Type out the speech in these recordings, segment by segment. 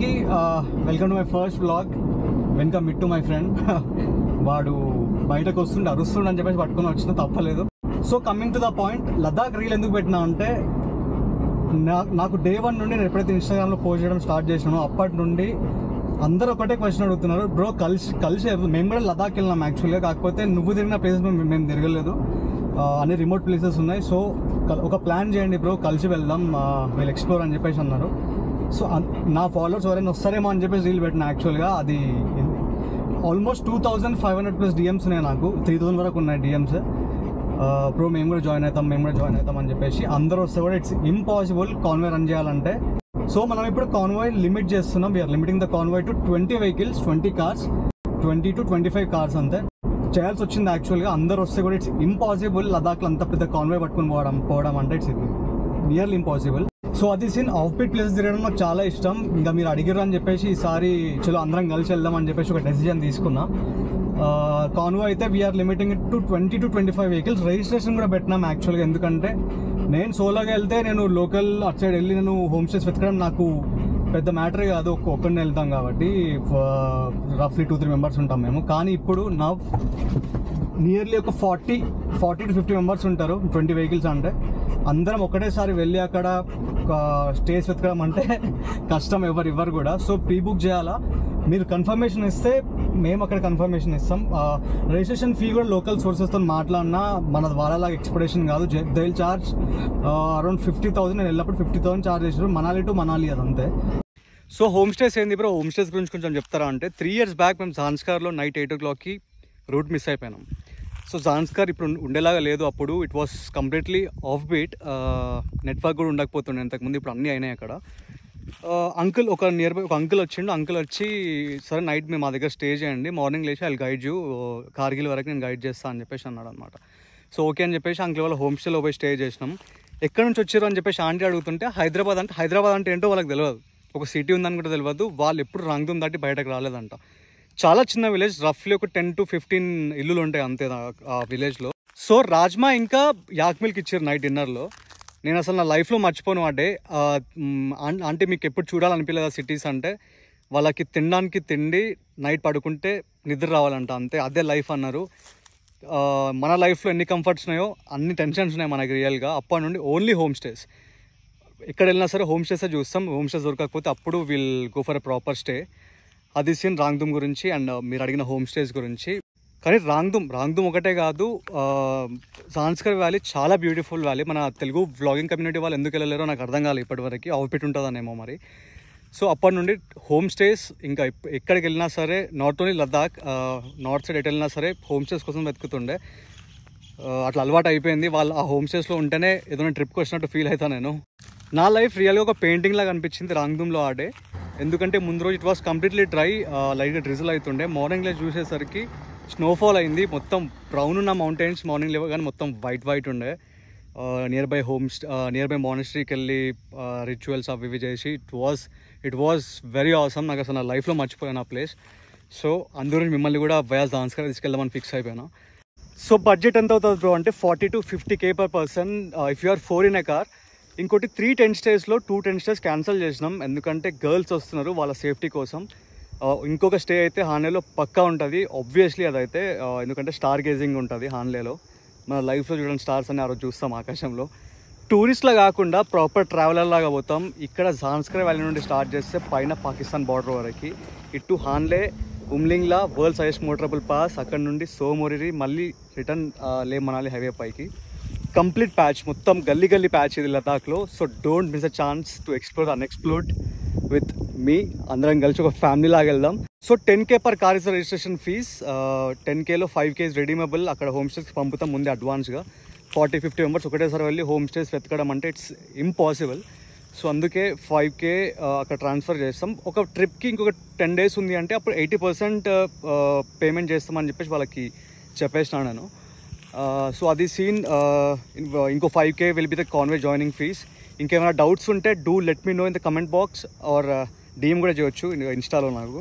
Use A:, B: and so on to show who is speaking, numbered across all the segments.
A: అందరికీ welcome to my first vlog. Welcome meet to my friend. వాడు బయటకు వస్తుండే అరుస్తుండే అని చెప్పేసి పట్టుకొని వచ్చిన తప్పలేదు. So coming to the point, Ladakh reel ఎందుకు పెట్టినా అంటే నాకు డే 1 నుండి నేను ఎప్పుడైతే ఇన్స్టాగ్రామ్లో పోస్ట్ చేయడం స్టార్ట్ చేసినానో అప్పటి నుండి అందరూ ఒకటే క్వశ్చన్ అడుగుతున్నారు, బ్రో కలిసి మేము కూడా లదాఖ్ వెళ్ళినాం యాక్చువల్గా. కాకపోతే నువ్వు తిరిగిన ప్లేసెస్ మేము తిరగలేదు, అన్ని రిమోట్ ప్లేసెస్ ఉన్నాయి. సో ఒక ప్లాన్ చేయండి బ్రో, కలిసి వెళ్దాం, వీళ్ళు ఎక్స్ప్లోర్ అని చెప్పేసి అన్నారు. సో నా ఫాలోవర్స్ ఎవరైనా వస్తారేమో అని చెప్పేసి రీల్ పెట్టిన. యాక్చువల్గా అది ఆల్మోస్ట్ 2500+ డిఎమ్స్ ఉన్నాయి, నాకు 3000 వరకు ఉన్నాయి డిఎమ్స్. బ్రో మేము కూడా జాయిన్ అవుతాం అని చెప్పేసి అందరూ వస్తే కూడా ఇట్స్ ఇంపాసిబుల్ కాన్వాయ్ రన్ చేయాలంటే. సో మనం ఇప్పుడు కాన్వాయ్ లిమిట్ చేస్తున్నాం. We are limiting the convoy to 20 vehicles, 20 cars, 20 to 25 cars అంతే చేయాల్సి వచ్చింది. యాక్చువల్గా అందరూ వస్తే కూడా ఇట్స్ ఇంపాసిబుల్ లదాఖ్లో అంత పెద్ద కాన్వాయ్ పట్టుకుని పోవడం అంటే ఇట్స్ నియర్లీ ఇంపాసిబుల్. సో అది సీన్ ఆఫ్ బీట్ ప్లేసెస్ తిరగడం నాకు చాలా ఇష్టం. ఇంకా మీరు అడిగారు అని చెప్పేసి ఈసారి చలో అందరం కలిసి వెళ్దాం అని చెప్పేసి ఒక డెసిజన్ తీసుకున్నా. కాన్వాయ్ అయితే we are limiting it to 20 to 25 vehicles. Registration కూడా పెట్టినాం యాక్చువల్గా, ఎందుకంటే నేను సోలోగా వెళ్తే నేను లోకల్ అటు సైడ్ వెళ్ళి నేను హోమ్ స్టేస్ వెతకడం నాకు పెద్ద మ్యాటరే కాదు, ఒక్కడిని వెళ్తాం కాబట్టి. రఫ్లీ 2-3 మెంబర్స్ ఉంటాం మేము. కానీ ఇప్పుడు నా నియర్లీ ఒక 40 to 50 మెంబర్స్ ఉంటారు 20 వెహికల్స్ అంటే. అందరం ఒకటేసారి వెళ్ళి అక్కడ స్టేస్ వెతకడం అంటే కష్టం, ఎవరు కూడా. సో ప్రీ బుక్ చేయాలా, మీరు కన్ఫర్మేషన్ ఇస్తే మేము అక్కడ కన్ఫర్మేషన్ ఇస్తాం. రిజిస్ట్రేషన్ ఫీ కూడా లోకల్ సోర్సెస్తో మాట్లాడినా మన వాళ్ళలాగా ఎక్స్పెక్టేషన్ కాదు. They will charge around 50,000. నేను వెళ్ళినప్పుడు 50,000 చార్జ్ చేసారు, మనాలి టు మనాలి అదంతే. సో హోమ్ స్టేస్ ఏంది బ్రో, హోమ్ స్టేస్ గురించి కొంచెం చెప్తారా అంటే 3 years బ్యాక్ మేము జాన్స్కార్లో నైట్ 8 o'clockకి రూట్ మిస్ అయిపోయినాం. సో జాన్స్కార్ ఇప్పుడు ఉండేలాగా లేదు, అప్పుడు it was completely off beat. Network కూడా ఉండకపోతుండే ఇంతకుముందు, ఇప్పుడు అన్నీ అయినాయి అక్కడ. అంకుల్ ఒక నియర్ బై ఒక అంకుల్ వచ్చిండు. అంకుల్ వచ్చి సరే నైట్ మేము మా దగ్గర స్టే చేయండి, మార్నింగ్ లేచి ఐ గైడ్ యూ, కార్గిల్ వరకు నేను గైడ్ చేస్తాను అని చెప్పేసి అన్నాడు అనమాట. సో ఓకే అని చెప్పేసి అంకుల్ వాళ్ళ హోమ్ స్టేలో పోయి స్టే చేసినాం. ఎక్కడి నుంచి వచ్చారు అని చెప్పేసి ఆంటీ అడుగుతుంటే హైదరాబాద్ అంటే ఏంటో వాళ్ళకి తెలియదు, ఒక సిటీ ఉందని కూడా తెలియదు. వాళ్ళు ఎప్పుడు రాంగ్దూమ్ దాటి బయటకు రాలేదంట. చాలా చిన్న విలేజ్, రఫ్లీ ఒక 10 to 15 ఇల్లులు ఉంటాయి అంతే ఆ విలేజ్లో. సో రాజ్మా ఇంకా యాక్ మిల్క్ ఇచ్చారు నైట్ డిన్నర్లో. నేను అసలు నా లైఫ్లో మర్చిపోను ఆ డే. అంటే మీకు ఎప్పుడు చూడాలనిపించలేదా సిటీస్ అంటే, వాళ్ళకి తినడానికి తిండి, నైట్ పడుకుంటే నిద్ర రావాలంట అంతే, అదే లైఫ్ అన్నారు. మన లైఫ్లో ఎన్ని కంఫర్ట్స్ ఉన్నాయో అన్ని టెన్షన్స్ ఉన్నాయి మనకి రియల్గా. అప్పటి నుండి ఓన్లీ హోమ్ స్టేస్, ఎక్కడ వెళ్ళినా సరే హోమ్ స్టేసే చూస్తాం. హోమ్ స్టేస్ దొరకకపోతే అప్పుడు will go for a proper stay. అది సీన్ రాంగ్దూమ్ గురించి అండ్ మీరు అడిగిన హోమ్ స్టేస్ గురించి. కానీ రాంగ్దూమ్ ఒకటే కాదు, జాన్స్కార్ వ్యాలీ చాలా బ్యూటిఫుల్ వ్యాలీ. మన తెలుగు వ్లాగింగ్ కమ్యూనిటీ వాళ్ళు ఎందుకు వెళ్ళలేరో నాకు అర్థం కాలేదు ఇప్పటివరకు, అవుట్ఫిట్ ఉంటుందనేమో మరి. సో అప్పటి నుండి హోమ్ స్టేస్ ఇంకా ఎక్కడికి వెళ్ళినా సరే, not only Ladakh, north side ఎటు వెళ్ళినా సరే హోమ్ స్టేస్ కోసం వెతుకుతుండే. అట్లా అలవాటు అయిపోయింది. వాళ్ళు ఆ హోమ్ స్టేస్లో ఉంటేనే ఏదైనా ట్రిప్కి వచ్చినట్టు ఫీల్ అవుతాను నేను. నా లైఫ్ రియల్గా ఒక పెయింటింగ్ లాగా అనిపించింది రాంగ్దూమ్లో ఆ డే. ఎందుకంటే ముందు రోజు ఇట్ వాస్ కంప్లీట్లీ డ్రై, లైట్గా డ్రిజిల్ అవుతుండే. మార్నింగ్లో చూసేసరికి స్నోఫాల్ అయింది, మొత్తం బ్రౌన్ ఉన్న మౌంటైన్స్. మార్నింగ్ లేవో కానీ మొత్తం వైట్ ఉండే. నియర్ బై మానిస్ట్రీకి వెళ్ళి రిచువల్స్ అవి ఇవి చేసి ఇట్ వాజ్ వెరీ ఆసమ్. నాకు అసలు నా లైఫ్లో మర్చిపోయాను ఆ ప్లేస్. సో అందులో మిమ్మల్ని కూడా వయాస్ జాన్స్కార్ తీసుకెళ్దామని ఫిక్స్ అయిపోయాను. సో బడ్జెట్ ఎంత అవుతుంది బ్రో అంటే 40 to 50K per person if you are 4 in a car. ఇంకోటి 3 tent staysలో 2 tent stays క్యాన్సిల్ చేసినాం, ఎందుకంటే గర్ల్స్ వస్తున్నారు వాళ్ళ సేఫ్టీ కోసం. ఇంకొక స్టే అయితే హాన్లేలో పక్కా ఉంటుంది ఆబ్వియస్లీ అదైతే, ఎందుకంటే స్టార్ గేజింగ్ ఉంటుంది హాన్లేలో. మన లైఫ్లో చూడండి స్టార్స్ అని ఆ రోజు చూస్తాం ఆకాశంలో. టూరిస్ట్లా కాకుండా ప్రాపర్ ట్రావెలర్ లాగా పోతాం. ఇక్కడ జాన్స్కార్ వ్యాలీ నుండి స్టార్ట్ చేస్తే పైన పాకిస్తాన్ బార్డర్ వరకు, ఇటు Hanle, Umlingla world's highest motorable pass, అక్కడ నుండి సోమోరిరి, మళ్ళీ రిటర్న్ లే మనాలి హైవే పైకి. కంప్లీట్ ప్యాచ్, మొత్తం గల్లీ ప్యాచ్ ఇది లదాఖ్లో. So don't miss a chance to explore unexplored with me. అందరం కలిసి ఒక ఫ్యామిలీ లాగా వెళ్దాం. So 10K per car is registration fees. 10Kలో 5K రెడీమబుల్. అక్కడ హోమ్ స్టేస్కి పంపుతాం ముందే అడ్వాన్స్గా. 40-50 మెంబర్స్ ఒకటేసారి వెళ్ళి హోమ్ స్టేస్ వెతకడం అంటే ఇట్స్ ఇంపాసిబుల్. సో అందుకే 5K అక్కడ ట్రాన్స్ఫర్ చేస్తాం. ఒక ట్రిప్కి ఇంకొక 10 days ఉంది అంటే అప్పుడు 80% పేమెంట్ చేస్తామని చెప్పేసి వాళ్ళకి చెప్పేసినాను నేను. సో అది సీన్. ఇంకో 5K will be the convoy joining fees. ఇంకేమైనా డౌట్స్ ఉంటే do let me know in the comment box or DM కూడా చేయొచ్చు ఇన్స్టాలో. నాకు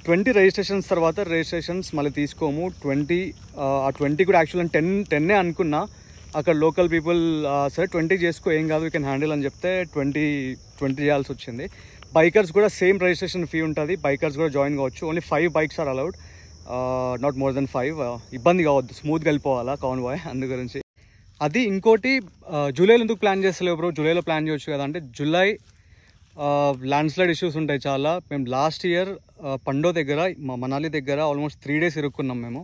A: 20 రిజిస్ట్రేషన్స్ తర్వాత రిజిస్ట్రేషన్స్ మళ్ళీ తీసుకోము. 20 కూడా యాక్చువల్ 10 అనుకున్నా. అక్కడ లోకల్ పీపుల్ సరే 20 చేసుకో ఏం కాదు, యూ కెన్ హ్యాండిల్ అని చెప్తే 20 చేయాల్సి వచ్చింది. బైకర్స్ కూడా సేమ్ రిజిస్ట్రేషన్ ఫీ ఉంటుంది, బైకర్స్ కూడా జాయిన్ కావచ్చు. Only 5 bikes are allowed, not more than 5. ఇబ్బంది కావద్దు, స్మూత్గా వెళ్ళిపోవాలా కాన్వాయ్, అందు గురించి. అది ఇంకోటి, జూలైలో ఎందుకు ప్లాన్ చేస్తలేవు బ్రో? జూలైలో ప్లాన్ చేయొచ్చు కదా అంటే, జూలై ల్యాండ్ స్లైడ్ ఇష్యూస్ ఉంటాయి చాలా. మేము లాస్ట్ ఇయర్ పండో దగ్గర, మనాలి దగ్గర ఆల్మోస్ట్ 3 days ఇరుక్కున్నాం మేము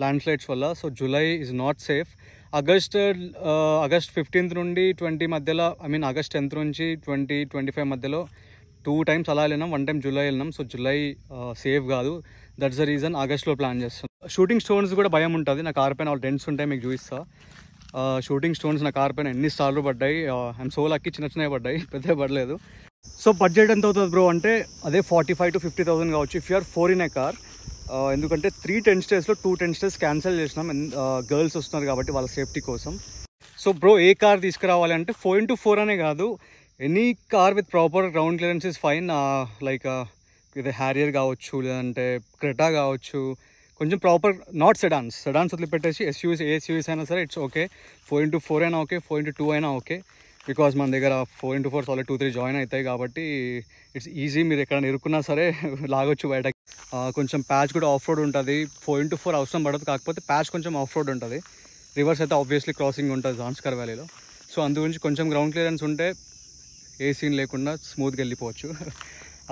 A: ల్యాండ్ స్లైడ్స్ వల్ల. So July is not safe. August 15th నుండి 20 మధ్యలో, ఆగస్ట్ 10th నుంచి 20-25 మధ్యలో 2 times అలా వెళ్ళినాం, 1 time జూలై వెళ్ళినాం. సో జూలై సేఫ్ కాదు, దట్స్ ద రీజన్ ఆగస్ట్లో ప్లాన్ చేస్తాం. షూటింగ్ స్టోన్స్ కూడా భయం ఉంటుంది. నా కార్ పైన డెంట్స్ ఉంటాయి, మీకు చూపిస్తా. షూటింగ్ స్టోన్స్ నా కార్ పైన ఎన్ని సార్లు పడ్డాయి. ఐఎమ్ సో లక్కీ, చిన్న చిన్నవి పడ్డాయి, పెద్దవి పడలేదు. సో బడ్జెట్ ఎంత అవుతుంది బ్రో అంటే, అదే 45,000 to 50,000 కావచ్చు if you are 4 in a car. ఎందుకంటే 3 tent staysలో 2 tent stays క్యాన్సిల్ చేసినాం, గర్ల్స్ వస్తున్నారు కాబట్టి వాళ్ళ సేఫ్టీ కోసం. సో బ్రో ఏ కార్ తీసుకురావాలి అంటే 4x4 అనే కాదు, any car with proper ground clearance is fine. Like ఇది హ్యారియర్ కావచ్చు, లేదంటే క్రెటా కావచ్చు, కొంచెం ప్రాపర్, నాట్ సెడాన్స్ వదిలిపెట్టేసి ఎస్యూవీస్, ఏ ఎస్యూవీస్ అయినా సరే ఇట్స్ ఓకే. 4x4 అయినా ఓకే, 4x2 అయినా ఓకే. బికాజ్ మన దగ్గర 4x4 ఆల్రెడీ 2-3 జాయిన్ అవుతాయి కాబట్టి ఇట్స్ ఈజీ. మీరు ఎక్కడ ఇరుక్కున్నా సరే లాగొచ్చు బయటకి. కొంచెం ప్యాచ్ కూడా ఆఫ్ రోడ్ ఉంటుంది. 4x4 అవసరం పడదు, కాకపోతే ప్యాచ్ కొంచెం ఆఫ్ రోడ్ ఉంటుంది. రివర్స్ అయితే ఆబ్వియస్లీ క్రాసింగ్ ఉంటుంది జాన్స్కర్ వ్యాలీలో. సో అందు గురించి కొంచెం గ్రౌండ్ క్లియరెన్స్ ఉంటే ఏ సీన్ లేకుండా స్మూత్గా వెళ్ళిపోవచ్చు.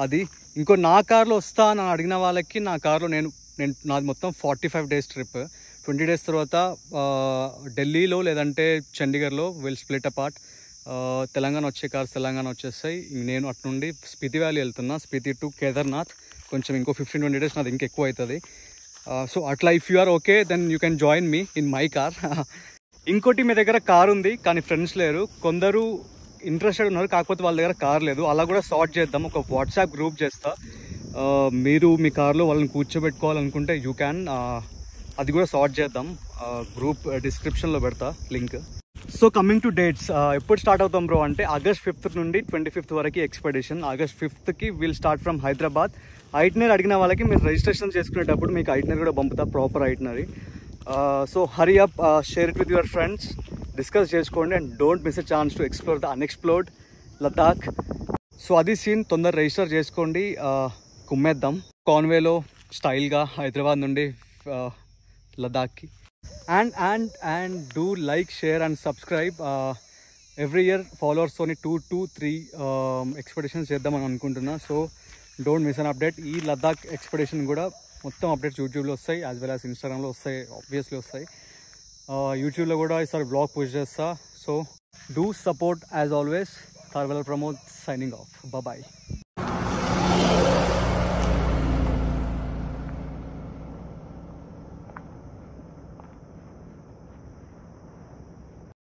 A: అది ఇంకో నా కార్లో వస్తా అని అడిగిన వాళ్ళకి, నా కార్లో నాది మొత్తం 45 days ట్రిప్. 20 days తర్వాత ఢిల్లీలో లేదంటే చండీగఢ్లో విల్ స్ప్లిట్ అపార్ట్. తెలంగాణ వచ్చే కార్స్ తెలంగాణ వచ్చేస్తాయి. నేను అటు నుండి స్పితి వ్యాలీ వెళ్తున్నా, స్పితి టు కేదార్నాథ్. కొంచెం ఇంకో 15-20 days నాది ఇంకా ఎక్కువ అవుతుంది. సో అట్లా if you are okay then you can join me in my car. ఇంకోటి, మీ దగ్గర కార్ ఉంది కానీ ఫ్రెండ్స్ లేరు, కొందరు ఇంట్రెస్టెడ్ ఉన్నారు కాకపోతే వాళ్ళ దగ్గర కార్ లేదు, అలా కూడా సార్ట్ చేద్దాం. ఒక వాట్సాప్ గ్రూప్ చేస్తా, మీరు మీ కార్లో వాళ్ళని కూర్చోబెట్టుకోవాలనుకుంటే యూ క్యాన్, అది కూడా సార్ట్ చేద్దాం. గ్రూప్ డిస్క్రిప్షన్లో పెడతా link. So coming to dates, ఎప్పుడు స్టార్ట్ అవుతాం బ్రో అంటే, August 5th నుండి 25th వరకు expedition. August 5th will start from Hyderabad. Itinerary అడిగిన వాళ్ళకి మీరు రిజిస్ట్రేషన్ చేసుకునేటప్పుడు మీకు ఐటనరీ కూడా పంపుతా, proper itinerary. So hurry up, share it with your friends, discuss చేసుకోండి and don't miss a chance to explore the unexplored Ladakh. So అది సీన్, తొందర రిజిస్టర్ చేసుకోండి, కుమ్మేద్దాం కాన్వేలో స్టైల్గా హైదరాబాద్ నుండి లదాఖ్కి. And do like, share and subscribe. Every year ఫాలోవర్స్తోని 2-3 expeditions చేద్దామని అనుకుంటున్నా. So don't miss an update. ఈ లదాఖ్ ఎక్స్పెడిషన్ కూడా మొత్తం అప్డేట్స్ యూట్యూబ్లో వస్తాయి, యాజ్ వెల్ యాజ్ ఇన్స్టాగ్రామ్లో వస్తాయి, ఆబ్వియస్లీ వస్తాయి. యూట్యూబ్లో కూడా ఈసారి బ్లాగ్ పోస్ట్ చేస్తా. So do support as always. థర్వెల్ ప్రమోద్ సైనింగ్ ఆఫ్. బాయ్.